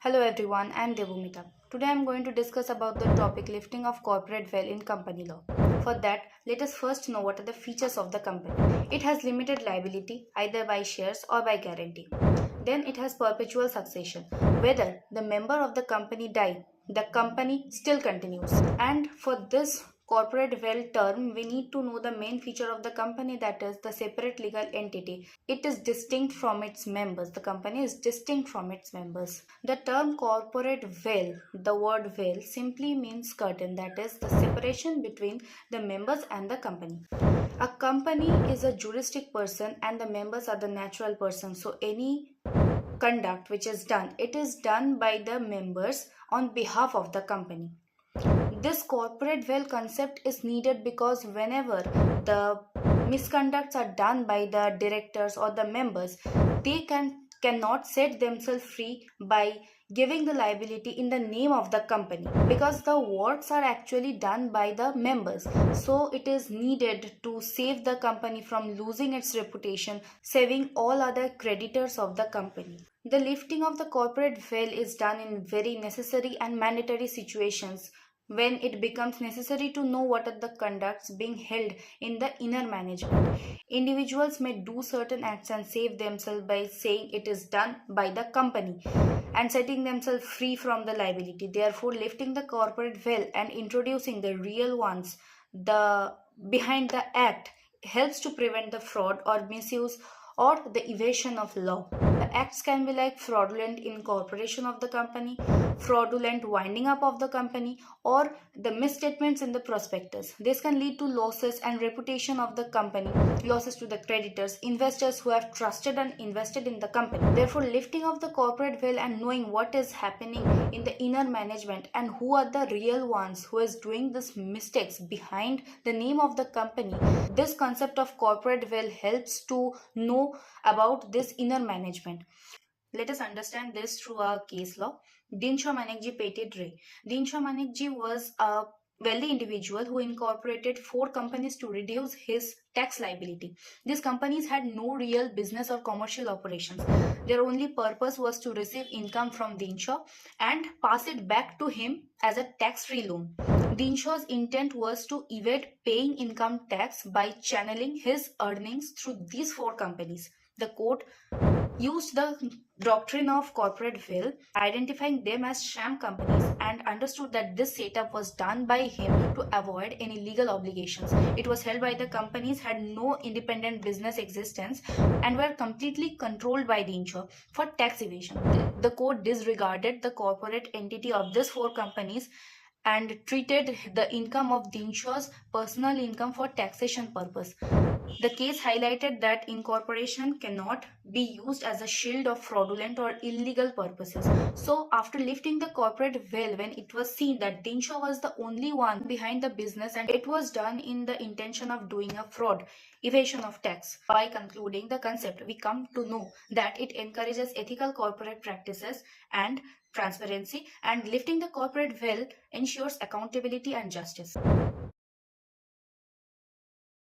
Hello everyone, I am Devumita. Today I am going to discuss about the topic lifting of corporate veil in company law. For that, let us first know what are the features of the company. It has limited liability either by shares or by guarantee. Then it has perpetual succession. Whether the member of the company die, the company still continues. And for this corporate veil term, we need to know the main feature of the company, that is the separate legal entity. It is distinct from its members. The company is distinct from its members. The term corporate veil, the word veil simply means curtain, that is the separation between the members and the company. A company is a juristic person and the members are the natural persons. So any conduct which is done, it is done by the members on behalf of the company. This corporate veil concept is needed because whenever the misconducts are done by the directors or the members, they cannot set themselves free by giving the liability in the name of the company, because the works are actually done by the members. So it is needed to save the company from losing its reputation, saving all other creditors of the company. The lifting of the corporate veil is done in very necessary and mandatory situations, when it becomes necessary to know what are the conducts being held in the inner management. Individuals may do certain acts and save themselves by saying it is done by the company and setting themselves free from the liability. Therefore, lifting the corporate veil and introducing the real ones, the behind the act, helps to prevent the fraud or misuse or the evasion of law. The acts can be like fraudulent incorporation of the company, fraudulent winding up of the company, or the misstatements in the prospectus. This can lead to losses and reputation of the company, losses to the creditors, investors who have trusted and invested in the company. Therefore, lifting of the corporate veil and knowing what is happening in the inner management and who are the real ones who is doing these mistakes behind the name of the company, this concept of corporate veil helps to know about this inner management. Let us understand this through our case law. Dinshaw Manekji Petit Ray. Dinshaw Manekji was a wealthy individual who incorporated 4 companies to reduce his tax liability. These companies had no real business or commercial operations. Their only purpose was to receive income from Dinshaw and pass it back to him as a tax-free loan. Dinshaw's intent was to evade paying income tax by channeling his earnings through these 4 companies. The court used the doctrine of corporate veil, identifying them as sham companies, and understood that this setup was done by him to avoid any legal obligations. It was held by the companies had no independent business existence and were completely controlled by Dinshaw for tax evasion. The court disregarded the corporate entity of these 4 companies and treated the income of Dinshaw's personal income for taxation purpose. The case highlighted that incorporation cannot be used as a shield of fraudulent or illegal purposes. So, after lifting the corporate veil, when it was seen that Dinshaw was the only one behind the business and it was done in the intention of doing a fraud, evasion of tax, by concluding the concept, we come to know that it encourages ethical corporate practices and transparency, and lifting the corporate veil ensures accountability and justice.